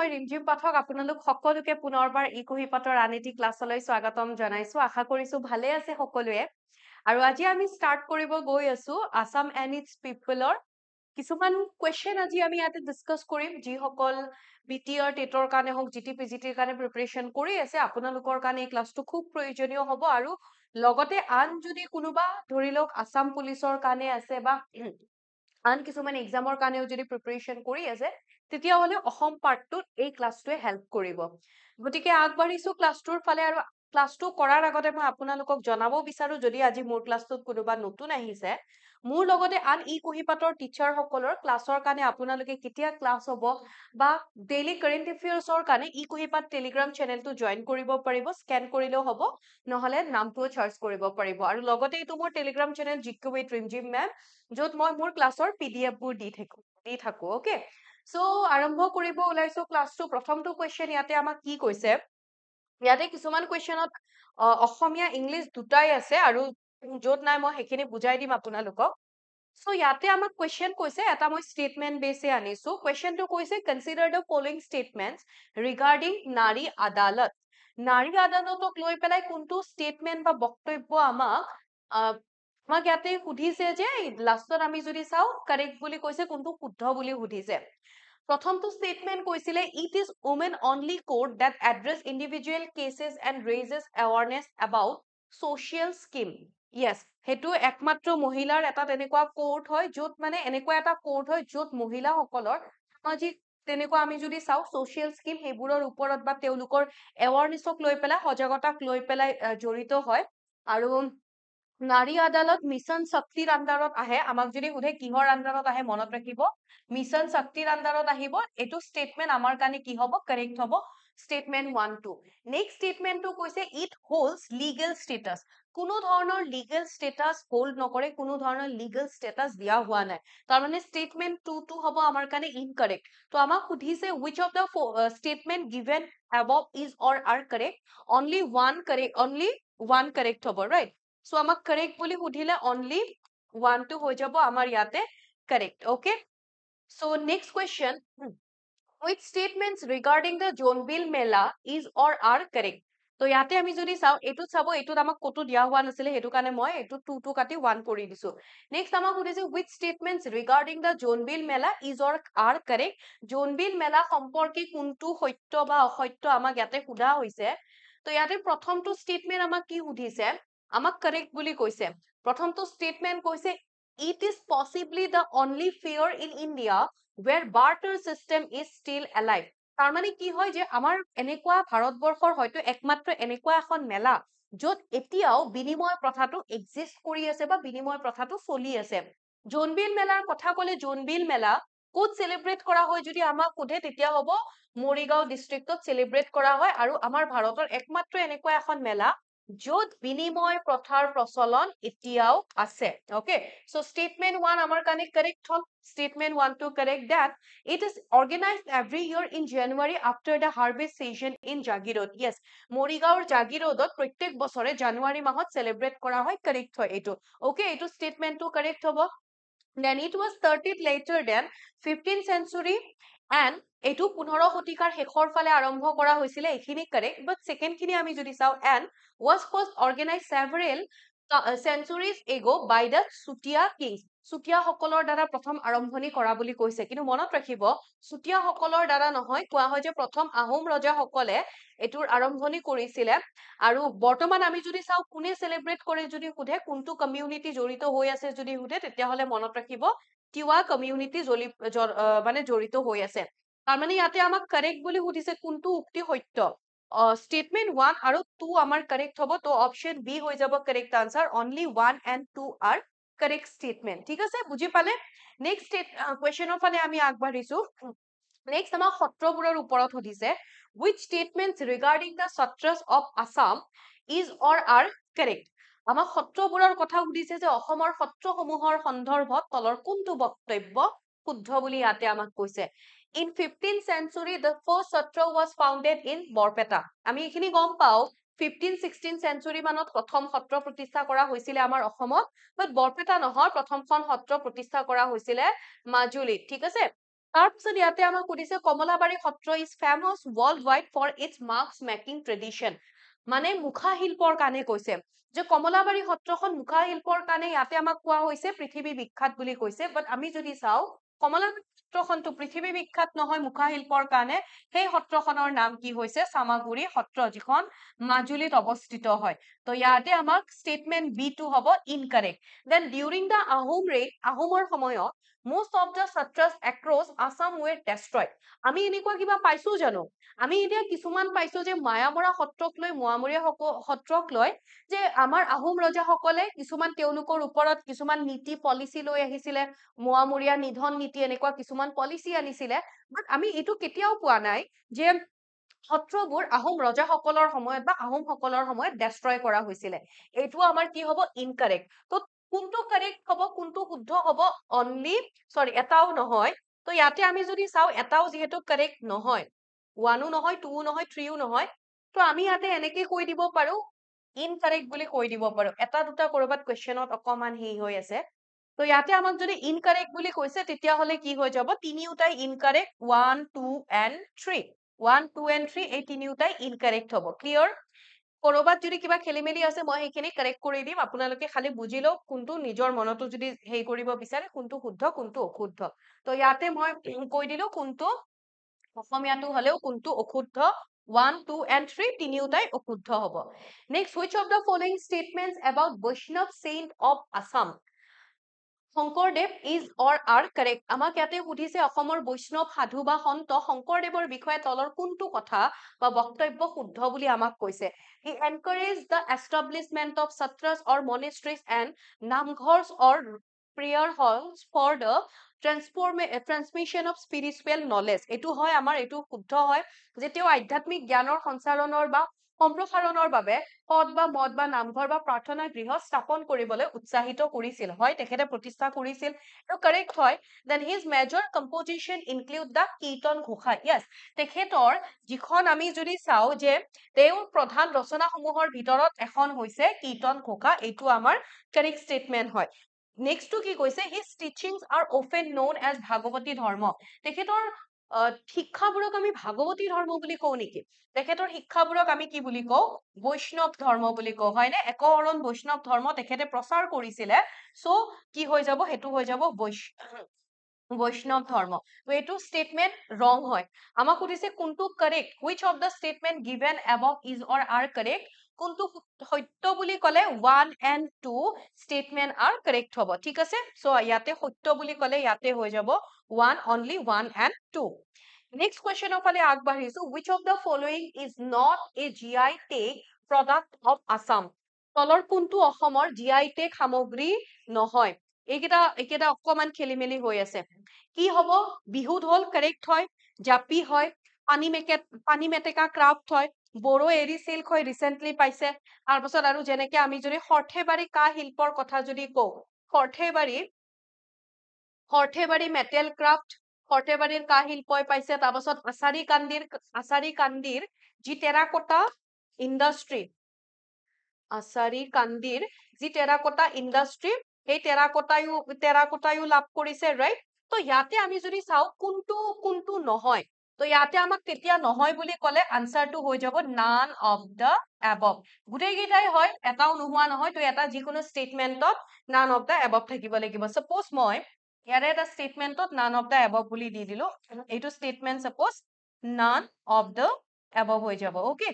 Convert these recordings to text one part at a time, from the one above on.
মই ৰিমঝিম পাঠক আপোনালোক সকলোকে পুনৰবাৰ ই কুঁহিপাতৰ আন এটি ক্লাছলৈ স্বাগতম জনাইছো আশা কৰিছো ভালে আছে সকলোৱে আৰু আজি আমি ষ্টাৰ্ট কৰিব গৈ আছো আসাম এণ্ড ইটস পিপলৰ কিছুমান কোৱেশ্চন আজি আমি ইয়াতে ডিসকাস কৰিম যিসকল বিটিআৰ টেটৰ কাৰণে হওক জিটিপিজিটিৰ কাৰণে প্ৰিপাৰেচন কৰি আছে আপোনালোকৰ কাৰণে এই ক্লাছটো খুব প্ৰয়োজনীয় হ'ব আৰু লগতে আন যদি কোনোবা ধৰি লওক আসাম পুলিচৰ কাৰণে আছে বা আন কিছুমান এক্সামৰ কাৰণেও যদি প্ৰিপাৰেচন কৰি আছে তেতিয়াহলে অসম পাৰ্টটোত এই ক্লাছটোৱে হেল্প কৰিব গতিকে আগবাঢ়িছো ক্লাছটোৰ ফালে আৰু ক্লাছটো কৰাৰ আগতে মই আপোনালোকক জনাব বিচাৰো যদি আজি মোৰ ক্লাছটোত কোনোবা নতুন আহিছে মোৰ লগতে আন ই কুঁহিপাতৰ টিচাৰ সকলৰ ক্লাছৰ কাৰণে আপোনালোকে কেতিয়া ক্লাছ হ'ব বা ডেইলি কাৰেণ্ট এফেয়াৰ্ছৰ কাৰণে ই কুঁহিপাত টেলিগ্ৰাম চেনেলটো জয়েন কৰিব পাৰিব স্কেন কৰিলেও হ'ব নহলে নামটোও চাৰ্চ কৰিব পাৰিব আৰু লগতে এইটো মোৰ টেলিগ্ৰাম চেনেল জিকে উইথ ৰিমঝিম মেম য'ত মই মোৰ ক্লাছৰ পিডিএফ বোৰ দি থাকো ওকে সো আৰম্ভ কৰিব ওলাইছো ক্লাছটো প্ৰথমটো কোৱেশ্চন ইয়াতে আমাক কি কৈছে ইয়াতে কিছুমান কোৱেশ্চনত অসমীয়া ইংলিশ দুটাই আছে আৰু য'ত নাই মই সেইখিনি বুজাই দিম আপোনালোকক সো ইয়াতে আমাক কোৱেশ্চন কৈছে এটা মই ষ্টেটমেন্ট বেছে আনিছো কোৱেশ্চনটো কৈছে কনসিডাৰ দ্য ফলোইং ষ্টেটমেন্টস ৰিগাৰ্ডিং নাৰী আদালত নাৰী আদালতক লৈ পেলাই কোনটো ষ্টেটমেন্ট বা বক্তব্য আমাক আমাক ইয়াতে সুধিছে যে লাষ্টত আমি যদি চাও কাৰেক্ট বুলি কৈছে কোনটো শুদ্ধ বুলি সুধিছে প্ৰথমটো ষ্টেটমেন্ট কৈছিলে it is women only code that address individual cases and raises awareness about social scheme yes হেতু একমাত্ৰ মহিলাৰ এটা তেনেকুৱা কোড হয় য'ত মানে এনেকুৱা এটা কোড হয় য'ত মহিলাসকলৰ সামাজিক তেনেকুৱা আমি যদি চাও সোশিয়েল স্কিম হেবোৰৰ ওপৰত বা তেওঁলোকৰ এৱাৰনেছক লৈ পেলাই সজাগতাক লৈ পেলাই জড়িত হয় আৰু নাৰী আদালত মিছন শক্তিৰ আন্ডাৰত আহে আমাক যদি সুধে কিহৰ আন্ডাৰত আহে মনত ৰাখিব মিছন শক্তিৰ আন্ডাৰত আহিব এটো ষ্টেটমেন্ট আমাৰ কাৰণে কি হ'ব কাৰেক্ট হ'ব ষ্টেটমেন্ট 1 2 নেক্সট ষ্টেটমেন্টটো কৈছে ইট হোল্ডস লিগ্যাল স্ট্যাটাস কোনো ধৰণৰ লিগ্যাল স্ট্যাটাস হোল্ড নকৰে কোনো ধৰণৰ লিগ্যাল স্ট্যাটাস দিয়া হোৱা নাই তাৰ মানে ষ্টেটমেন্ট 2 2 হ'ব আমাৰ কাৰণে ইনকাৰেক্ট তো আমাক সুধিছে which of the statement given above is or are correct only one correct হ'ব right so আমাক correct বুলি সুধিলে only one to হৈ যাব আমাৰ ইয়াতে correct okay so next question which statements regarding the Jonbil Mela is or are correct তো ইয়াতে আমি যদি চাও এটু চাবো এটুত আমাক কতো দিয়া হোৱা নাছিলে হেতু কাৰণে মই এটু 2 2 কাটি 1 কৰি দিছো নেক্সট আমাক সুধিছে which statements regarding the Jonbil Mela is or are correct Jonbil Mela সম্পৰ্কে কোনটো সত্য বা অসত্য আমাক ইয়াতে সোধা হৈছে তো ইয়াতে প্ৰথমটো ষ্টেটমেন্ট আমাক কি সুধিছে আমাক কাৰেক্ট বুলি কৈছে প্ৰথমটো ষ্টেটমেন্ট কৈছে it is possibly the only fair in India where barter system is still alive তাৰ মানে কি হয় যে আমাৰ এনেকুৱা ভাৰতবৰ্ষৰ হয়তো একমাত্ৰ এনেকুৱা এখন মেলা য'ত এতিয়াও বিনিময় প্ৰথাটো এক্সিষ্ট কৰি আছে বা বিনিময় প্ৰথাটো চলি আছে জোনবিল মেলাৰ কথা ক'লে জোনবিল মেলা ক'ত সেলিব্ৰেট কৰা হয় যদি আমাক সোধে তেতিয়া হ'ব মৰিগাঁও ডিস্ট্ৰিক্টত সেলিব্ৰেট কৰা হয় আৰু আমাৰ ভাৰতৰ একমাত্ৰ এনেকুৱা এখন মেলা য'ত বিনিময় প্ৰথাৰ প্ৰচলন এতিয়াও আছে ওকে সো ষ্টেটমেন্ট 1 আমাৰ কাৰণে কাৰেক্ট হ'ল statement 1 to correct that it is organized every year in January after the harvest season in Jagirod yes Morigaon Jagirodot প্ৰত্যেক বছৰে জানুৱাৰী মাহত সেলিব্ৰেট কৰা হয় কাৰেক্ট হয় এটো ওকে এটো statement to correct হ'ব then it was 30th later than 15th century and এটো 15 শতিকাৰ শেষৰ ফালে আৰম্ভ কৰা হৈছিল এখিনি কাৰেক্ট বাট সেকেন্ড খিনি আমি যদি চাও and was first organized several centuries ago by the Sutia kings Sutia সকলৰ দ্বাৰা প্ৰথম আৰম্ভণি কৰা বুলি কৈছে কিন্তু মনত ৰাখিব Sutia সকলৰ দ্বাৰা নহয় কোৱা হয় যে প্ৰথম আহোম ৰজা সকলে এটোৰ আৰম্ভণি কৰিছিলে আৰু বৰ্তমান আমি যদি চাও কোনে সেলিব্ৰেট কৰে যদি সুধে কোনটো কমিউনিটি জড়িত হৈ আছে যদি সুধে তেতিয়া হলে মনত ৰাখিব তিৱা কমিউনিটি মানে জড়িত হৈ আছে তাৰ মানে ইয়াতে আমাক কাৰেক্ট বুলি সুধিছে কোনটো উক্তি সত্য statement 1 আৰু 2 আমাৰ correct হ'ব তো option B হৈ যাব correct answer only 1 and 2 are correct statement ঠিক আছে বুজি পালে next questionৰ ফালে আমি আগবাঢ়িছো next আমাৰ সত্ৰবোৰৰ ওপৰত সুধিছে which statements regarding the satras of Assam is or are correct আমাৰ সত্ৰবোৰৰ কথা সুধিছে যে অসমৰ সত্ৰসমূহৰ সন্দৰ্ভত তলৰ কোনটো বক্তব্য শুদ্ধ বুলি ইয়াতে আমাক কৈছে In 15th century, the first satra was founded in Borpeta. আমি এখিনি গম পাও 15-16 century মানত প্ৰথম সত্ৰ প্ৰতিষ্ঠা কৰা হৈছিলে আমাৰ অসমত বাট বৰপেটা নহয় প্ৰথমখন সত্ৰ প্ৰতিষ্ঠা কৰা হৈছিলে মাজুলীত ঠিক আছে তাৰপিছত ইয়াতে আমাক সুধিছে Kamalabari Satra is famous world wide for its mask making tradition. মানে মুখা শিল্পৰ কাৰণে কৈছে যে কমলাবাৰী সত্ৰখন মুখা শিল্পৰ কাৰণে ইয়াতে আমাক কোৱা হৈছে পৃথিৱী বিখ্যাত বুলি কৈছে। বাট আমি যদি চাওঁ কমলাবাৰী সত্ৰখনটো পৃথিৱী বিখ্যাত নহয় মুখা শিল্পৰ কাৰণে, সেই সত্ৰখনৰ নাম কি হৈছে চামাগুৰি সত্ৰ, যিখন মাজুলীত অৱস্থিত হয়। তো ইয়াতে আমাক ষ্টেটমেন্ট বি টো হ'ব incorrect. Then during the Ahom raid, আহোমৰ সময়ত most of the satras across Assam were destroyed. আমি এনেকুৱা কিবা পাইছো জানো? আমি এতিয়া কিছুমান পাইছো যে মায়ামৰা সত্ৰক লৈ, মোৱামৰীয়া সত্ৰক লৈ যে আমাৰ আহোম ৰজাসকলে কিছুমান তেওঁলোকৰ ওপৰত কিছুমান নীতি পলিচি লৈ আহিছিলে, মোৱামৰীয়া নিধন নীতি এনেকুৱা কিছুমান পলিচি আনিছিলে। বাট আমি এইটো কেতিয়াও পোৱা নাই যে সত্ৰবোৰ আহোম ৰজাসকলৰ সময়ত বা আহোমসকলৰ সময়ত ডেষ্ট্ৰয় কৰা হৈছিলে। এইটো আমাৰ কি হ'ব ইনকাৰেক্ট। তো কোনটো কাৰেক্ট হ'ব, কোনটো শুদ্ধ হ'ব, অনলি এটাও নহয়। তো ইয়াতে আমি যদি চাওঁ এটাও যিহেতু কাৰেক্ট নহয়, 1ও নহয়, 2ও নহয়, 3ও নহয়, তো আমি ইয়াতে এনেকে কৈ দিব পাৰো ইনকাৰেক্ট বুলি কৈ দিব পাৰো। এটা দুটা কৰবাত কুৱেশ্যনত অকমান হেৰি হৈ আছে। তো ইয়াতে আমাক যদি ইনকাৰেক্ট বুলি কৈছে তেতিয়াহ'লে কি হৈ যাব, তিনিওটাই ইনকাৰেক্ট, 1, 2 and 3। 1, 2 and 3 এই তিনিওটাই ইনকাৰেক্ট হ'ব। ক্লিয়াৰ? কৰবাত যদি কিবা খেলি মেলি আছে মই সেইখিনি কাৰেক্ট কৰি দিম, আপোনালোকে খালি বুজি লওক কোনটো নিজৰ মনতো যদি হেৰি কৰিব বিচাৰে কোনটো শুদ্ধ কোনটো অশুদ্ধ। তো ইয়াতে মই কৈ দিলো কোনটো অসমীয়াটো হলেও কোনটো অশুদ্ধ। 1, 2 and 3 তিনিওটাই অশুদ্ধ হ'ব। Next, which of the following statements about Vaishnav saint of Assam Sankardev is or are correct? আমাক ইয়াতে সুধিছে অসমৰ বৈষ্ণৱ সাধু বা সন্ত শংকৰদেৱৰ বিষয়ে তলৰ কোনটো কথা বা বক্তব্য শুদ্ধ বুলি আমাক কৈছে। He encouraged the establishment of satras or monasteries and namghars or prayer halls for the transmission of spiritual knowledge. এইটো হয় আমাৰ, এইটো শুদ্ধ হয় যে তেওঁ আধ্যাত্মিক জ্ঞানৰ সঞ্চাৰণৰ বা সম্প্ৰসাৰণৰ বাবে পদ বা মঠ বা নামঘৰ বা প্ৰাৰ্থনা গৃহ স্থাপন কৰিবলৈ উৎসাহিত কৰিছিল। হয়, তেখেতে প্ৰতিষ্ঠা কৰিছিল, এইটো কাৰেক্ট হয়। Then his major composition include the Kirtan Ghosha. য়েছ, তেখেতৰ যিখন আমি যদি চাওঁ যে তেওঁৰ প্ৰধান ৰচনাসমূহৰ ভিতৰত এখন হৈছে কীৰ্তন ঘোষা, এইটো আমাৰ কাৰেক্ট ষ্টেটমেন্ট হয়। নেক্সটটো কি কৈছে, his teachings are often known as Bhagavati Dharma. তেখেতৰ শিক্ষাবোৰক আমি ভাগৱতী ধৰ্ম বুলি কওঁ নেকি? তেখেতৰ শিক্ষাবোৰক আমি কি বুলি কওঁ, বৈষ্ণৱ ধৰ্ম বুলি কওঁ, হয় নে? একশৰণ বৈষ্ণৱ ধৰ্ম তেখেতে প্ৰচাৰ কৰিছিলে। সো কি হৈ যাব, সেইটো হৈ যাব বৈষ্ণৱ ধৰ্ম। তো এইটো ষ্টেটমেন্ট ৰং হয়। আমাক সুধিছে কোনটো correct, which of the statement given above is or are correct? কোনটো সত্য বুলি ক'লে 1 and 2 ষ্টেটমেন্ট আৰ কাৰেক্ট হ'ব। ঠিক আছে, সো ইয়াতে সত্য বুলি ক'লে ইয়াতে হৈ যাব 1, only 1 and 2। নেক্সট কুৱেশ্যনৰ ফালে আগবাঢ়িছো, which of the following is not a GI tag product of Assam? তলৰ কোনটো অসমৰ GI tag সামগ্ৰী নহয়? এইকেইটা অকমান খেলি মেলি হৈ আছে। কি হ'ব, বিহু ঢোল কাৰেক্ট হয়, জাপি হয়, পানী মেটেকা ক্ৰাফ্ট হয়, বড়ো এৰী চিল্ক হয়, ৰিচেন্টলি পাইছে। তাৰপাছত আৰু যেনেকে আমি যদি সৰ্থেবাৰী কাঁহ শিল্পৰ কথা যদি কওঁ, সৰ্থেবাৰী মেটেল ক্ৰাফ্ট, সৰ্থেবাৰীৰ কাঁহ শিল্পই পাইছে। তাৰপাছত আচাৰী কান্দিৰ যি টেৰাকোটা ইণ্ডাষ্ট্ৰী, যি টেৰাকোটা ইণ্ডাষ্ট্ৰী, সেই টেৰাকোটায়ো লাভ কৰিছে, ৰাইট? তো ইয়াতে আমি যদি চাওঁ কোনটো নহয়, তো ইয়াতে আমাক তেতিয়া নহয় বুলি ক'লে আনসাৰটো হৈ যাব নান অফ দ্য এবভ। গোটেইকেইটাই হয়, এটাও নোহোৱা নহয়। তো এটা যিকোনো ষ্টেটমেন্টত নান অফ দ্য এবভ থাকিব লাগিব। সাপোজ মই ইয়াৰে এটা ষ্টেটমেন্টত নান অফ দ্য এবভ বুলি দি দিলো, এইটো statement suppose none of the above হৈ যাব। Okay,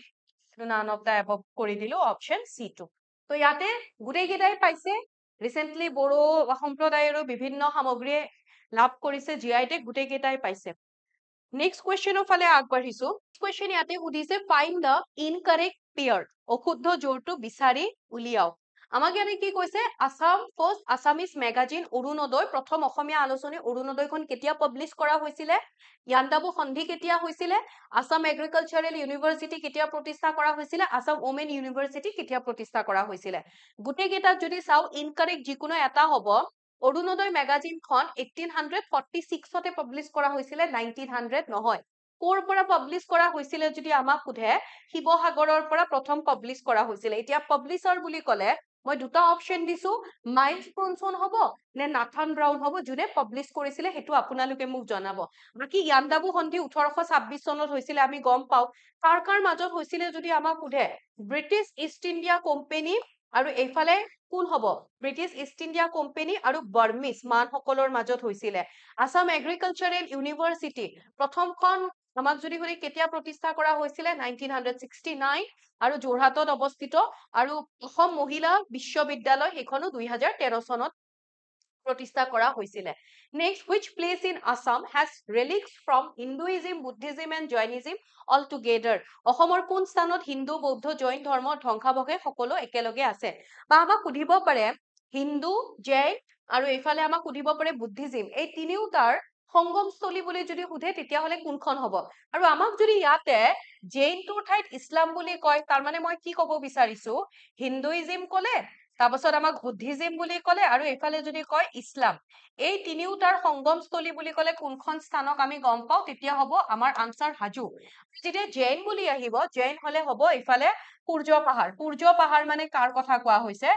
none of the above কৰি দিলো অপশ্যন চি টো। তো ইয়াতে গোটেইকেইটাই পাইছে, ৰিচেন্টলি বড়ো সম্প্ৰদায়ৰো বিভিন্ন সামগ্ৰীয়ে লাভ কৰিছে GI টেগ, গোটেইকেইটাই পাইছে। নেক্সট কুৱেশ্যনৰ ফালে আগবাঢ়িছো। কুৱেশ্যন ইয়াতে সুধিছে ফাইণ্ড দ্য ইনকাৰেক্ট পেয়াৰ, অশুদ্ধ জোৰটো বিচাৰি উলিয়াওক। আমাক ইয়াতে কি কৈছে, আছামিজ মেগাজিন অৰুণোদয়, প্ৰথম অসমীয়া আলোচনী অৰুণোদয়খন কেতিয়া পাব্লিছ কৰা হৈছিলে, ইয়াণ্ডাবু সন্ধি কেতিয়া হৈছিলে, আছাম এগ্ৰিকালচাৰেল ইউনিভাৰ্চিটি কেতিয়া প্ৰতিষ্ঠা কৰা হৈছিলে, আছাম ওমেন ইউনিভাৰ্চিটি কেতিয়া প্ৰতিষ্ঠা কৰা হৈছিলে। গোটেইকেইটাত যদি চাওঁ ইনকাৰেক্ট যিকোনো এটা হ'ব। অৰুণোদয় মেগাজিনখন 1846তে পাব্লিছ কৰা হৈছিলে, 1900 নহয়। ক'ৰ পৰা পাব্লিছ কৰা হৈছিলে যদি আমাক সোধে, শিৱসাগৰৰ পৰা প্ৰথম পাব্লিছ কৰা হৈছিলে। এতিয়া পাব্লিছাৰ বুলি ক'লে মই দুটা অপচন দিছো, মাইলছ ব্ৰনছন হ'ব নে নাথান ব্ৰাউন হ'ব, যোনে পাব্লিছ কৰিছিলে সেইটো আপোনালোকে মোক জনাব। বাকী ইয়াণ্ডাবু সন্ধি 1826 চনত হৈছিলে আমি গম পাওঁ। কাৰ মাজত হৈছিলে যদি আমাক সোধে, ব্ৰিটিছ ইষ্ট ইণ্ডিয়া কোম্পানী আৰু এইফালে কোন হ'ব, ব্ৰিটিছ ইষ্ট ইণ্ডিয়া কোম্পানী আৰু বাৰ্মিজ মানসকলৰ মাজত হৈছিলে। আছাম এগ্ৰিকালচাৰেল ইউনিভাৰ্চিটি প্ৰথমখন আমাক যদি সুধে কেতিয়া প্ৰতিষ্ঠা কৰা হৈছিলে, 1969, আৰু যোৰহাটত অৱস্থিত। আৰু অসম মহিলা বিশ্ববিদ্যালয় সেইখনো 2013 চনত প্ৰতিষ্ঠা কৰা হৈছিলে। Next, which place in Assam has relics from Hinduism, Buddhism and Jainism all together? অসমৰ কোন স্থানত হিন্দু, বৌদ্ধ, জৈন ধৰ্মৰ ধ্বংসাৱশেষ সকলো একেলগে আছে? বা আমাক সুধিব পাৰে হিন্দু, জৈন আৰু এইফালে আমাক সুধিব পাৰে বুদ্ধিজিম, এই তিনিওটাৰ সংগমস্থলী বুলি যদি সোধে তেতিয়াহ'লে কোনখন হ'ব? আৰু আমাক যদি ইয়াতে জৈনটোৰ ঠাইত ইছলাম বুলি কয়, তাৰমানে মই কি ক'ব বিচাৰিছো, হিন্দুইজিম ক'লে, তাৰপাছত আমাক বুদ্ধিজিম বুলি ক'লে, আৰু এইফালে যদি কয় ইছলাম, এই তিনিওটাৰ সংগমস্থলী বুলি ক'লে কোনখন স্থানক আমি গম পাওঁ, তেতিয়া হ'ব আমাৰ আনসাৰ হাজো। যেতিয়া জৈন বুলি আহিব, জৈন হলে হ'ব এইফালে সূৰ্য পাহাৰ। সূৰ্য পাহাৰ মানে কাৰ কথা কোৱা হৈছে,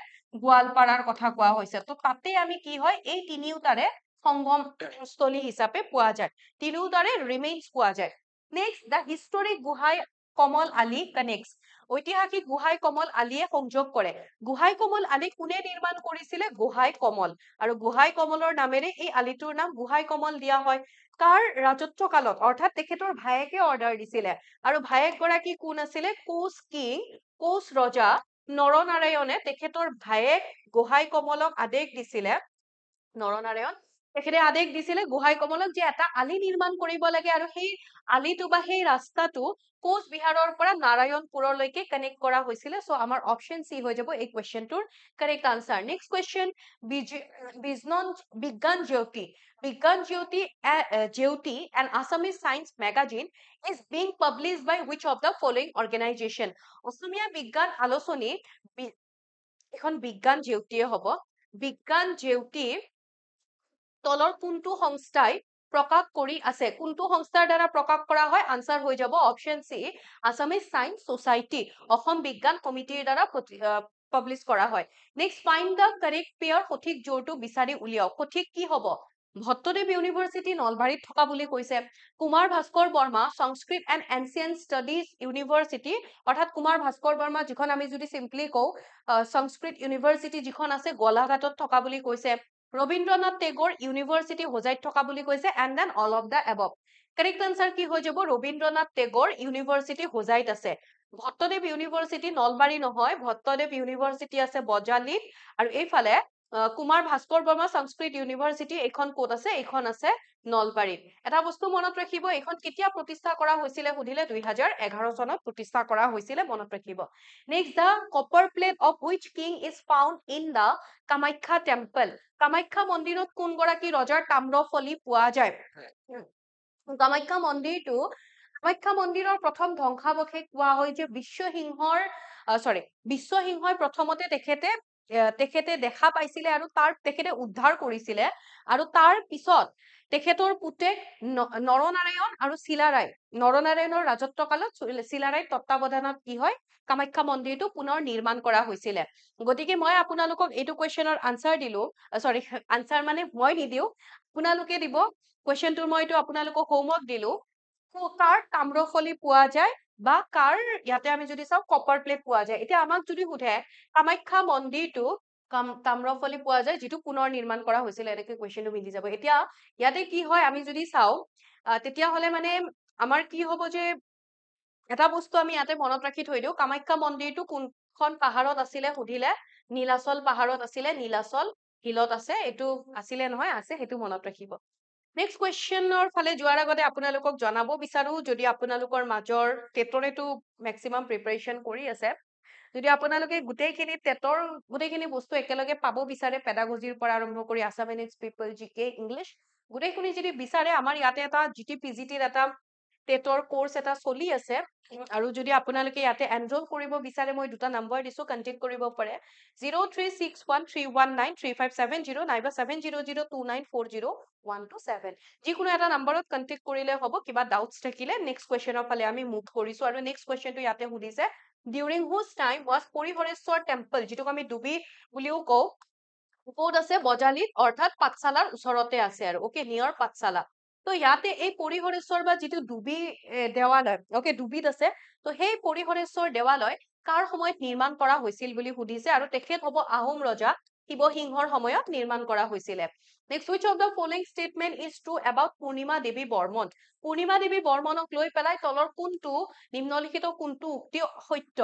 গোৱালপাৰাৰ কথা কোৱা হৈছে। তো তাতে আমি কি হয়, এই তিনিওটাৰে সংগমস্থলী হিচাপে পোৱা যায়, তিনিওটাৰে ৰিমেইনছ পোৱা যায়। Next, the historic Gohain Kamal Ali কানেক্টছ। ঐতিহাসিক গোহাঁই কমল আলীয়ে সংযোগ কৰে। গোহাঁই কমল আলী কোনে নিৰ্মাণ কৰিছিলে, গোহাঁই কমল। আৰু গোহাঁই কমলৰ নামেৰে এই আলিটোৰ নাম গোহাঁই কমল দিয়া হয়। কাৰ ৰাজত্ব কালত, অৰ্থাৎ তেখেতৰ ভায়েকে অৰ্ডাৰ দিছিলে, আৰু ভায়েক গৰাকী কোন আছিলে, কোচ কিং, কোচ ৰজা নৰনাৰায়ণে তেখেতৰ ভায়েক গোহাঁই কমলক আদেশ দিছিলে, নৰনাৰায়ণ তেখেতে আদেশ দিছিলে গোহাঁই কমলক যে এটা আলি নিৰ্মাণ কৰিব লাগে, আৰু সেই আলিটো বা সেই ৰাস্তাটো কোচবিহাৰৰ পৰা নাৰায়ণপুৰলৈকে কানেক্ট কৰা হৈছিলে। সো আমাৰ অপশন চি হৈ যাব এই কুৱেশ্যনটোৰ কাৰেক্ট আনসাৰ। নেক্সট কুৱেশ্যন, বিজ্ঞান জ্যোতি। বিজ্ঞান জ্যোতি an Assamese science magazine is being published by which of the following organization? অসমীয়া বিজ্ঞান আলোচনী এখন বিজ্ঞান জ্যোতিয়ে হ'ব। বিজ্ঞান জ্যোতি তলৰ কোনটো সংস্থাই প্ৰকাশ কৰি আছে, কোনটো সংস্থাৰ দ্বাৰা প্ৰকাশ কৰা হয়, আনসাৰ হৈ যাব option C, Assamese science society, Asom বিজ্ঞান সমিতিৰ দ্বাৰা পাব্লিছ কৰা হয়। Next, find the correct pair, সঠিক জোৰটো বিচাৰি উলিয়াওক। সঠিক কি হ'ব, ভট্টদেৱ ইউনিভাৰ্চিটি নলবাৰীত থকা বুলি কৈছে। কুমাৰ ভাস্কৰ বৰ্মা সংস্কৃত এণ্ড এনচিয়েন্ট ষ্টাডিজ ইউনিভাৰ্চিটি, অৰ্থাৎ কুমাৰ ভাস্কৰ বৰ্মা যিখন আমি যদি চিম্পলি কওঁ সংস্কৃত ইউনিভাৰ্চিটি যিখন আছে গোলাঘাটত থকা বুলি কৈছে। ৰবীন্দ্ৰনাথ টেগোৰ ইউনিভাৰ্চিটি হোজাইত থকা বুলি কৈছে, and then all of the above. Correct answer কি হৈ যাব, ৰবীন্দ্ৰনাথ টেগোৰ ইউনিভাৰ্চিটি হোজাইত আছে। ভট্টদেৱ ইউনিভাৰ্চিটি নলবাৰী নহয়, ভট্টদেৱ ইউনিভাৰ্চিটি আছে বজালিত, আৰু এইফালে কুমাৰ ভাস্কৰ বৰ্মা সংস্কৃত ইউনিভাৰ্চিটি এইখন ক'ত আছে, এইখন আছে নলবাৰীত। এটা বস্তু মনত ৰাখিব, এইখন কেতিয়া প্ৰতিষ্ঠা কৰা হৈছিলে সুধিলে 2011 চনত প্ৰতিষ্ঠা কৰা হৈছিলে, মনত ৰাখিব। Next, the copper plate of which king is found in the Kamakhya temple. Kamakhya মন্দিৰত কোনগৰাকী ৰজাৰ তাম্ৰফলি পোৱা যায়? কামাখ্যা মন্দিৰৰ প্ৰথম ধ্বংসাৱশেষ কোৱা হয় যে বিশ্বসিংহই প্ৰথমতে তেখেতে দেখা পাইছিলে, আৰু তেখেতে উদ্ধাৰ কৰিছিলে, আৰু তাৰ পিছত তেখেতৰ পুতেক নৰনাৰায়ণ আৰু নৰনাৰায়ণৰ ৰাজত্ব কালত চিলাৰায়ৰ তত্বাৱধানত কি হয়, কামাখ্যা মন্দিৰটো পুনৰ নিৰ্মাণ কৰা হৈছিলে। গতিকে মই আপোনালোকক এইটো কুৱেশ্যনৰ আনসাৰ দিলো, আনসাৰ মানে মই নিদিও, আপোনালোকে দিব। কুৱেশ্যনটোৰ মই এইটো আপোনালোকক হোমৱৰ্ক দিলো, কাৰ তাম্ৰফলি পোৱা যায়, বা কাৰ ইয়াতে আমি যদি চাওঁ কপাৰ প্লেট পোৱা যায়। এতিয়া আমাক যদি সোধে কামাখ্যা মন্দিৰটো তাম্ৰফলি পোৱা যায় যিটো পুনৰ নিৰ্মাণ কৰা হৈছিলে, এনেকে কুৱেশ্যনটো মিলি যাব। এতিয়া ইয়াতে কি হয় আমি যদি চাওঁ তেতিয়াহ'লে মানে আমাৰ কি হ'ব যে এটা বস্তু আমি ইয়াতে মনত ৰাখি থৈ দিওঁ, কামাখ্যা মন্দিৰটো কোনখন পাহাৰত আছিলে সুধিলে নীলাচল পাহাৰত আছিলে, নীলাচল হিলত আছে, এইটো আছিলে নহয়, আছে, সেইটো মনত ৰাখিব। নেক্সট কুৱেশ্যনৰ ফালে যোৱাৰ আগতে আপোনালোকক জনাব বিচাৰো, যদি আপোনালোকৰ মাজৰ টেটৰেটো মেক্সিমাম প্ৰিপাৰেশ্যন কৰি আছে, যদি আপোনালোকে গোটেইখিনি বস্তু একেলগে পাব বিচাৰে, পেডাগজিৰ পৰা আৰম্ভ কৰি আছামিজ পিপল, জিকে, ইংলিছ, গোটেইখিনি যদি বিচাৰে, আমাৰ ইয়াতে এটা GT-PGT-ৰ এটা টেটৰ কোৰ্চ এটা চলি আছে, আৰু যদি আপোনালোকে ইয়াতে এনৰোল কৰিব বিচাৰে, মই দুটা নম্বৰ দিছো, কণ্টেক্ট কৰিব পাৰে 0361319357 নাইবা 7002940127, যিকোনো এটা নম্বৰত কণ্টেক্ট কৰিলে হ'ব। কিবা ডাউটছ থাকিলে নেক্সট কুৱেশ্যনৰ ফালে আমি মুভ কৰিছো, আৰু নেক্সট কুৱেশ্যনটো ইয়াতে সুধিছে during whose time was Parihareswar temple, যিটোক আমি ডুবি বুলিও কওঁ, ক'ত আছে? বজালিত, অৰ্থাৎ পাঠশালাৰ ওচৰতে আছে আৰু অকে, নিয়ৰ পাঠশালা। তো ইয়াতে এই পৰিহৰেশ্বৰ বা যিটো ডুবি দেৱালয়, অকে, ডুবিত আছে, তো সেই পৰিহৰেশ্বৰ দেৱালয় কাৰ সময়ত নিৰ্মাণ কৰা হৈছিল বুলি সুধিছে, আৰু তেখেত হ'ব আহোম ৰজা শিৱসিংহৰ সময়ত নিৰ্মাণ কৰা হৈছিলে। Next, which of the following statement is true about পূৰ্ণিমা দেৱী বৰ্মন? পূৰ্ণিমা দেৱী বৰ্মনক লৈ পেলাই তলৰ কোনটো নিম্নলিখিত কোনটো উক্তি সত্য?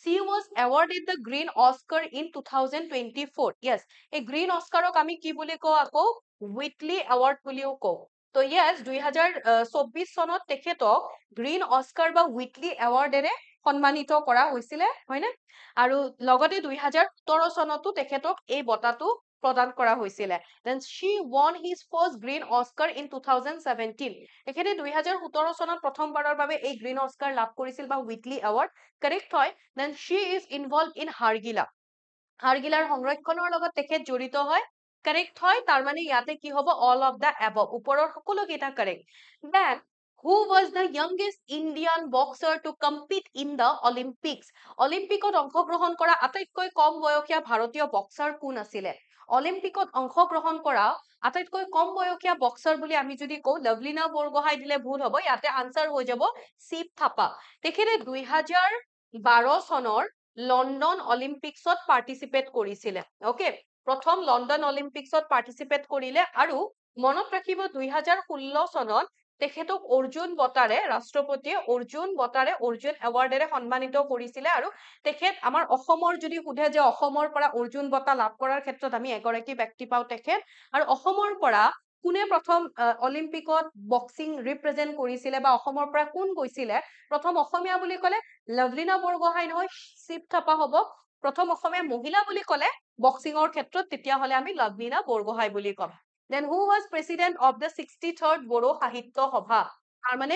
She was awarded the Green Oscar in 2024. Yes, এই গ্ৰীণ অস্কাৰক আমি কি বুলি কওঁ আকৌ? হুইটলি এৱাৰ্ড বুলিও কওঁ। তো yes, 2024 চনত তেখেতক গ্ৰীণ অস্কাৰ বা হুইটলি এৱাৰ্ডেৰে সন্মানিত কৰা হৈছিলে, হয়নে? আৰু লগতে 2017 চনতো তেখেতক এই বঁটাটো প্ৰদান কৰা হৈছিলে। Then she won his first Green Oscar in 2017. তেখেতে 2017 চনত প্ৰথমবাৰৰ বাবে এই গ্ৰীণ অস্কাৰ লাভ কৰিছিল বা হুইটলি এৱাৰ্ড। কাৰেক্ট হয়। Then she is involved in Hargila. হাৰগিলাৰ সংৰক্ষণৰ লগত তেখেত জড়িত হয়। কাৰেক্ট হয়। তাৰ মানে ইয়াতে কি হ'ব? অল অফ দ্য এবভ, ওপৰৰ সকলোকেইটা correct. Then who was the youngest Indian boxer to compete in the Olympics? অলিম্পিকত অংশগ্ৰহণ কৰা আটাইতকৈ কম বয়সীয়া ভাৰতীয় বক্সাৰ কোন আছিলে? অলিম্পিকত অংশগ্ৰহণ কৰা আটাইতকৈ কম বয়সীয়া বক্সাৰ বুলি আমি যদি কওঁ, লভলিনা বৰগোহাঁই দিলে ভুল হ'ব। ইয়াতে আনসাৰ হৈ যাব শিৱ থাপা। তেখেতে 2012 চনৰ লণ্ডন অলিম্পিক্সত পাৰ্টিচিপেট কৰিছিলে। অকে, প্ৰথম লণ্ডন অলিম্পিক্সত পাৰ্টিচিপেট কৰিলে, আৰু মনত ৰাখিব 2016 চনত তেখেতক অৰ্জুন বঁটাৰে, ৰাষ্ট্ৰপতিয়ে অৰ্জুন বঁটাৰে, অৰ্জুন এৱাৰ্ডেৰে সন্মানিত কৰিছিলে। আৰু তেখেত আমাৰ অসমৰ যদি সোধে যে অসমৰ পৰা অৰ্জুন বঁটা লাভ কৰাৰ ক্ষেত্ৰত আমি এগৰাকী ব্যক্তি পাওঁ তেখেত, আৰু অসমৰ পৰা কোনে প্ৰথম অলিম্পিকত বক্সিং ৰিপ্ৰেজেন্ট কৰিছিলে বা অসমৰ পৰা কোন গৈছিলে? প্ৰথম অসমীয়া বুলি ক'লে লভলিনা বৰগোহাঁই নহয়, শিৱ থাপা হ'ব। প্ৰথম অসমীয়া মহিলা বুলি ক'লে বক্সিঙৰ ক্ষেত্ৰত তেতিয়াহ'লে আমি লভলিনা বৰগোহাঁই বুলি ক'ম। Then who was president of the 63rd Bodo সাহিত্য সভা? তাৰ মানে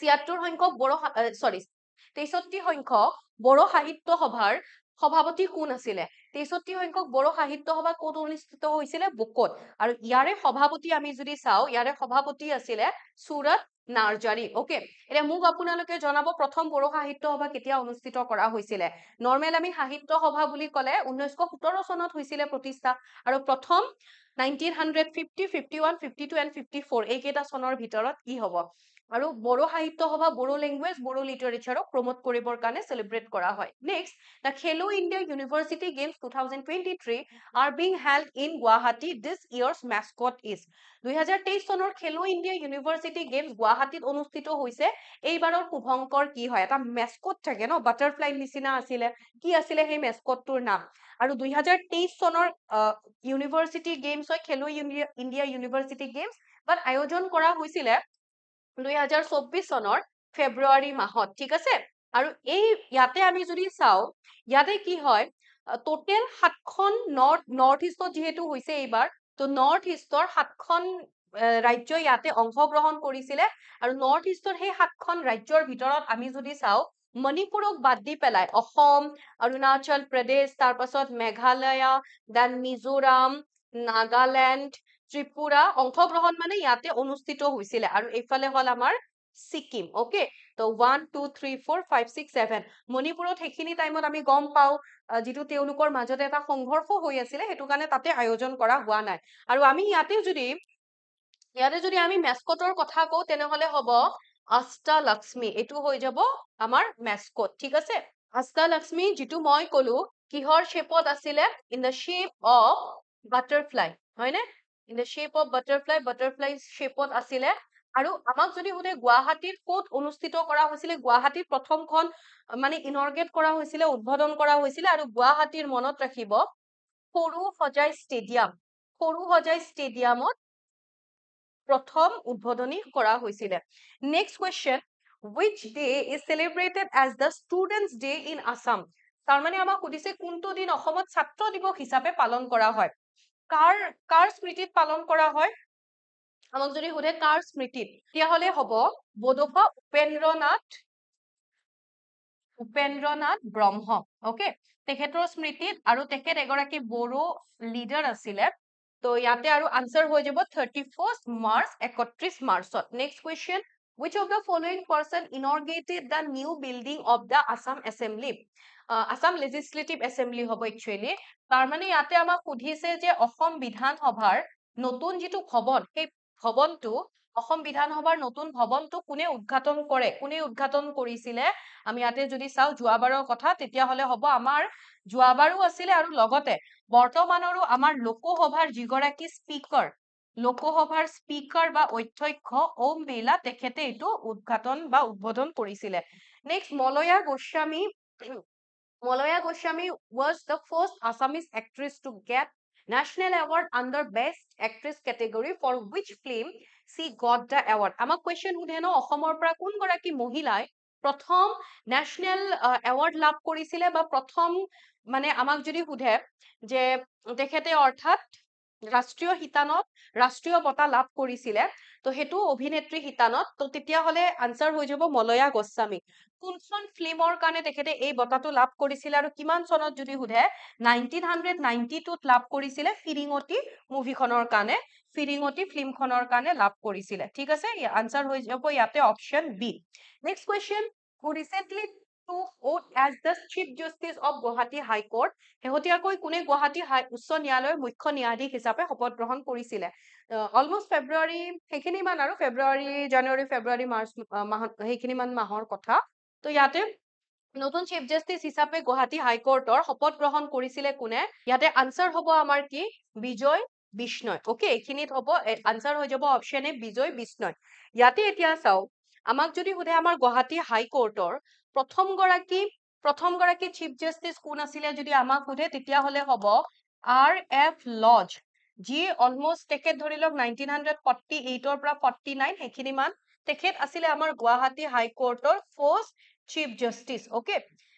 76 সংখ্যক বড়ো 63 সংখ্যক বড়ো সাহিত্য সভাৰ সভাপতি কোন আছিলে? 63 সংখ্যক বড়ো সাহিত্য সভা ক'ত অনুষ্ঠিত হৈছিলে? বুকত। আৰু ইয়াৰে সভাপতি আমি যদি চাওঁ, ইয়াৰে সভাপতি আছিলে সুৰত নাৰ্জাৰী। অকে, এতিয়া মোক আপোনালোকে জনাব প্ৰথম বড়ো সাহিত্য সভা কেতিয়া অনুষ্ঠিত কৰা হৈছিলে? নৰ্মেল আমি সাহিত্য সভা বুলি ক'লে 1917 চনত হৈছিলে প্ৰতিষ্ঠা, আৰু প্ৰথম 1950, 51, 52 and 54 এইকেইটা চনৰ ভিতৰত কি হ'ব? আৰু বড়ো সাহিত্য সভা বড়ো লেংগুৱেজ, বড়ো লিটাৰেচাৰক প্ৰমোট কৰিবৰ কাৰণে চেলিব্ৰেট কৰা হয়। নেক্সট, দ্য খেলো India university games 2023 are being held in Guwahati. This year's mascot is? 2023 চনৰ খেলো ইণ্ডিয়া ইউনিভাৰ্চিটি গেমছ গুৱাহাটীত অনুষ্ঠিত হৈছে। এইবাৰৰ শুভংকৰ কি হয়? এটা মেস্কট থাকে ন, বাটাৰফ্লাই নিচিনা আছিলে, কি আছিলে সেই মেস্কটটোৰ নাম? আৰু 2023 চনৰ ইউনিভাৰ্চিটি গেমছ হয় খেলো ইণ্ডিয়া ইউনিভাৰ্চিটি গেমছ, বাট আয়োজন কৰা হৈছিলে 2024 চনৰ ফেব্ৰুৱাৰী মাহত। ঠিক আছে, আৰু এই ইয়াতে আমি যদি চাওঁ, ইয়াতে কি হয়, টোটেল 7খন নৰ্থ ইষ্টত যিহেতু হৈছে এইবাৰ, তো নৰ্থ ইষ্টৰ 7খন ৰাজ্য ইয়াতে অংশগ্ৰহণ কৰিছিলে। আৰু নৰ্থ ইষ্টৰ সেই 7খন ৰাজ্যৰ ভিতৰত আমি যদি চাওঁ, মণিপুৰক বাদ দি পেলাই অসম, অৰুণাচল প্ৰদেশ, তাৰ পাছত মেঘালয়া, দেন মিজোৰাম, নাগালেণ্ড, ত্ৰিপুৰা অংশগ্ৰহণ মানে ইয়াতে অনুষ্ঠিত হৈছিলে। আৰু এইফালে হ'ল আমাৰ ছিকিম। অকে, তো 1 2 3 4 5 6 7 মণিপুৰত সেইখিনি টাইমত আমি গম পাওঁ যিটো তেওঁলোকৰ মাজতে এটা সংঘৰ্ষ হৈ আছিলে, সেইটো কাৰণে তাতে আয়োজন কৰা হোৱা নাই। আৰু আমি ইয়াতে যদি আমি মেস্কটৰ কথা কওঁ, তেনেহলে হ'ব অষ্টলক্ষ্মী। এইটো হৈ যাব আমাৰ মেস্কট। ঠিক আছে, অষ্টলক্ষ্মী যিটো মই কলো কিহৰ শ্বেপত আছিলে? In the shape of butterfly, হয়নে? In the shape of butterfly শ্বেপত আছিলে। আৰু আমাক যদি সোধে গুৱাহাটীত ক'ত অনুষ্ঠিত কৰা হৈছিলে, গুৱাহাটীত প্ৰথমখন মানে ইনৰ্গেট কৰা হৈছিলে, উদ্বোধন কৰা হৈছিলে। আৰু গুৱাহাটীৰ মনত ৰাখিব সৰু সজাই ষ্টেডিয়ামত প্ৰথম উদ্বোধনী কৰা হৈছিলে। Next question, which day is celebrated as the Students' Day in Assam? তাৰমানে আমাক সুধিছে কোনটো দিন অসমত ছাত্ৰ দিৱস হিচাপে পালন কৰা হয়। কাৰ স্মৃতিত পালন কৰা হয়? আমাক যদি সোধে কাৰ স্মৃতিত, তেতিয়াহ'লে হ'ব বডোফা উপেন্দ্ৰনাথ ব্ৰহ্ম। অকে, তেখেতৰ স্মৃতিত, আৰু তেখেত এগৰাকী বড়ো লিডাৰ আছিলে। তো ইয়াতে আৰু আনসাৰ হৈ যাব 31 মাৰ্চ, 31 মাৰ্চত। Next question, Which of the following person inaugurated the new building of the Assam Assembly? Assam Legislative Assembly হ'ব actually. তাৰমানে ইয়াতে আমাক সুধিছে যে অসম বিধান সভাৰ নতুন যিটো ভৱন, সেই ভৱনটো অসম বিধান সভাৰ নতুন ভৱনটো কোনে উদ্ঘাটন কৰে, কোনে উদ্ঘাটন কৰিছিলে? আমি ইয়াতে যদি চাওঁ যোৱাবাৰৰ কথা, তেতিয়াহ'লে হ'ব আমাৰ যোৱাবাৰো আছিলে আৰু লগতে বৰ্তমানৰো আমাৰ লোকসভাৰ যিগৰাকী স্পীকাৰ, লোকসভাৰ স্পীকাৰ বা অধ্যক্ষ ওম বিৰলা তেখেতে এইটো উদ্ঘাটন বা উদ্বোধন কৰিছিলে। Next Malaya Goswami Malaya Goswami was the first Assamese actress to get National Award under Best Actress category for which film she got the award. আমাক question সুধে ন অসমৰ পৰা কোন গৰাকী মহিলাই প্ৰথম ন্যাশনাল এৱাৰ্ড লাভ কৰিছিলে বা প্ৰথম মানে আমাক যদি সুধে যে তেখেতে অৰ্থাৎ ৰাষ্ট্ৰীয় শিতানত ৰাষ্ট্ৰীয় বঁটা লাভ কৰিছিলে, তো সেইটো অভিনেত্ৰী শিতানত, তো তেতিয়াহ'লে আনসাৰ হৈ যাব মলয়া গোস্বামী। কোনখন ফিল্মৰ কাৰণে তেখেতে এই বঁটাটো লাভ কৰিছিলে আৰু কিমান চনত যদি সোধে 1992ত লাভ কৰিছিলে ফিৰিঙতি মুভিখনৰ কাৰণে, ফিৰিঙতি ফিল্মখনৰ কাৰণে লাভ কৰিছিলে। ঠিক আছে, আনসাৰ হৈ যাব ইয়াতে option B. Next question, who recently took oath as the Chief Justice of Guwahati High Court? শেহতীয়াকৈ কোনে গুৱাহাটী উচ্চ ন্যায়ালয়ৰ মুখ্য ন্যায়াধীশ হিচাপে শপত গ্ৰহণ কৰিছিলে? অলমোষ্ট ফেব্ৰুৱাৰী সেইখিনি মান আৰু ফেব্ৰুৱাৰী জানুৱাৰী ফেব্ৰুৱাৰী মাৰ্চ মাহত সেইখিনি মান মাহৰ কথা। তো ইয়াতে নতুন চিফ জাষ্টিস হিচাপে গুৱাহাটী হাইকোৰ্টৰ শপত গ্ৰহণ কৰিছিলে কোনে? ইয়াতে আনসাৰ হ'ব আমাৰ কি? বিজয় বিষ্ণয়। ওকে, এইখিনিত হ'ব আনসাৰ হৈ যাব অপশ্যন এ বিজয় বিষ্ণয়। ইয়াতে এতিয়া চাও আমাক যদি সোধে আমাৰ গুৱাহাটী হাইকোৰ্টৰ প্ৰথম গৰাকী চিফ জাষ্টিস কোন আছিলে যদি আমাক সোধে, তেতিয়াহ'লে হ'ব R.F. লজ, যি অলমোষ্ট তেখেত ধৰি লওক 1948ৰ পৰা 49 সেইখিনি মান তেখেত আছিলে আমাৰ গুৱাহাটী হাইকোৰ্টৰ first chief justice. Okay,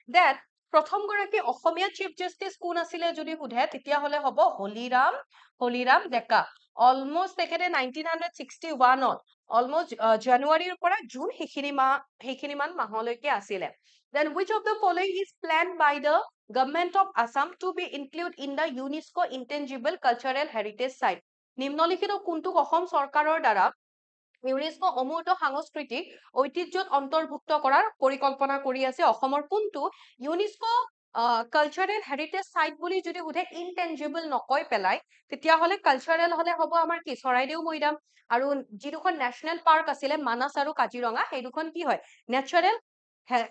then প্ৰথম গৰাকী অসমীয়া চিফ জাষ্টিস কোন আছিলে যদি সোধে, তেতিয়াহ'লে হ'ব হলিৰাম ডেকা। অলমোষ্ট তেখেতে 1961ত অলমোষ্ট জানুৱাৰীৰ পৰা জুন সেইখিনি মান মাহলৈকে আছিলে। Then which of the following is planned by the Government of Assam to be included in the UNESCO Intangible Cultural Heritage Site? নিম্নলিখিত কোনটোক অসম চৰকাৰৰ দ্বাৰা ইউনেস্কো অমূৰ্ত সাংস্কৃতিক ঐতিহ্যত অন্তৰ্ভুক্ত কৰাৰ পৰিকল্পনা কৰি আছে? অসমৰ কোনটো ইউনেস্কো কালচাৰেল হেৰিটেজ সাইট বুলি যদি সোধে ইনটেঞ্জিবল নকৈ পেলাই, তেতিয়াহ'লে কালচাৰেল হলে হ'ব আমাৰ কি চৰাইদেউ মৈদাম, আৰু যি দুখন নেশ্যনেল পাৰ্ক আছিলে মানাস আৰু কাজিৰঙা, সেই দুখন কি হয় নেচাৰেল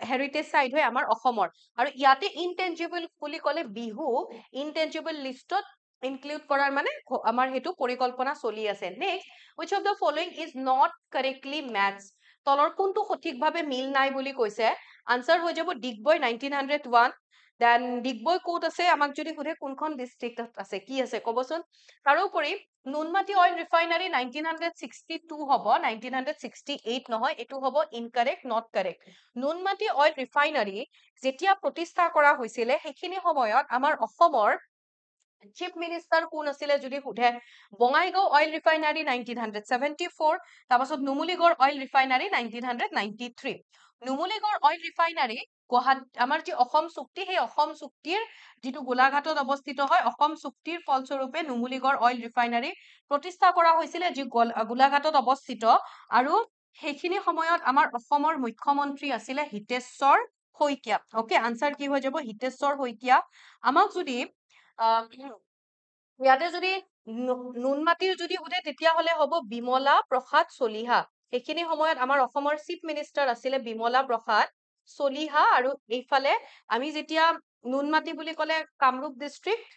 হেৰিটেজ সাইট হয় আমাৰ অসমৰ। আৰু ইয়াতে ইনটেঞ্জিবল বুলি ক'লে বিহু ইনটেঞ্জিবল লিষ্টত ইনক্লুড কৰাৰ মানে আমাৰ সেইটো পৰিকল্পনা চলি আছে। Next, which of the following is not correctly matched? তলৰ কোনটো সঠিকভাৱে মিল নাই বুলি কৈছে? আনসাৰ হৈ যাব ডিগবৈ 1901। দেন ডিগবৈ ক'ত আছে আমাক যদি সোধে কোনখন ডিষ্ট্ৰিক্টত আছে, কি আছে ক'বচোন? তাৰোপৰি নুনমাটি অইল ৰিফাইনাৰী 1962 হ'ব, 1968 নহয়, এইটো হ'ব incorrect, not correct. Noonmati oil refinery যেতিয়া প্ৰতিষ্ঠা কৰা হৈছিলে সেইখিনি সময়ত আমাৰ অসমৰ চিফ মিনিষ্টাৰ কোন আছিলে যদি সোধে, বঙাইগাঁও অইল ৰিফাইনাৰী 1974, তাৰপাছত Numaligarh oil refinery 1993। Numaligarh oil refinery আমাৰ যি অসম চুক্তি, সেই অসম চুক্তিৰ যিটো গোলাঘাটত অৱস্থিত হয়, অসম চুক্তিৰ ফলস্বৰূপে নুমলীগড় অইল ৰিফাইনাৰী প্ৰতিষ্ঠা কৰা হৈছিলে, যি গোলাঘাটত অৱস্থিত। আৰু সেইখিনি সময়ত আমাৰ অসমৰ মুখ্যমন্ত্ৰী আছিলে হিতেশ্বৰ শইকীয়া। ওকে, আনসাৰ কি হৈ যাব হিতেশ্বৰ শইকীয়া। আমাক যদি ইয়াতে যদি নুনমাটিৰ যদি সোধে, তেতিয়াহ'লে হ'ব বিমলা প্ৰসাদ চলিহা। সেইখিনি সময়ত আমাৰ অসমৰ চিফ মিনিষ্টাৰ আছিলে বিমলা প্ৰসাদ চলিহা। আৰু এইফালে আমি যেতিয়া নুনমাটি বুলি ক'লে কামৰূপ ডিষ্ট্ৰিক্ট,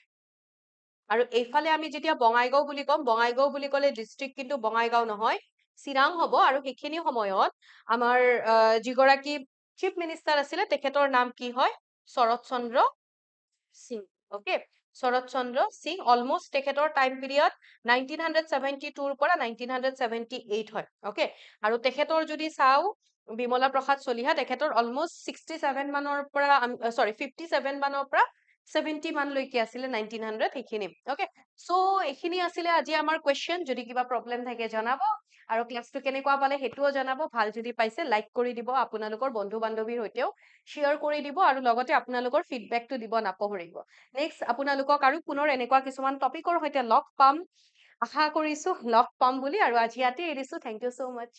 আৰু এইফালে আমি যেতিয়া বঙাইগাঁও বুলি ক'ম, বঙাইগাঁও বুলি ক'লে ডিষ্ট্ৰিক্ট কিন্তু বঙাইগাঁও নহয়, চিৰাং হ'ব। আৰু সেইখিনি সময়ত আমাৰ যিগৰাকী চিফ মিনিষ্টাৰ আছিলে তেখেতৰ নাম কি হয়? শৰৎ চন্দ্ৰ সিং। ওকে, শৰৎ চন্দ্ৰ সিং। অলমোষ্ট তেখেতৰ টাইম পিৰিয়ড 1972ৰ পৰা 1978 হয়। ওকে, আৰু তেখেতৰ যদি চাওঁ বিমলা প্ৰসাদ চলিহা, তেখেতৰ অলমোষ্ট 67 মানৰ পৰা 57 মানৰ পৰা 70 মানলৈকে আছিলে 1900 সেইখিনি। ওকে, চ' এইখিনি আছিলে আজি আমাৰ কুৱেশ্যন। যদি কিবা প্ৰব্লেম থাকে জনাব, আৰু ক্লাছটো কেনেকুৱা পালে সেইটোও জনাব। ভাল যদি পাইছে লাইক কৰি দিব, আপোনালোকৰ বন্ধু বান্ধৱীৰ সৈতেও শ্বেয়াৰ কৰি দিব, আৰু লগতে আপোনালোকৰ ফিডবেকটো দিব নাপাহৰিব। নেক্সট আপোনালোকক আৰু পুনৰ এনেকুৱা কিছুমান টপিকৰ সৈতে লগ পাম, আশা কৰিছো লগ পাম বুলি, আৰু আজি ইয়াতে এৰিছো। Thank you so much।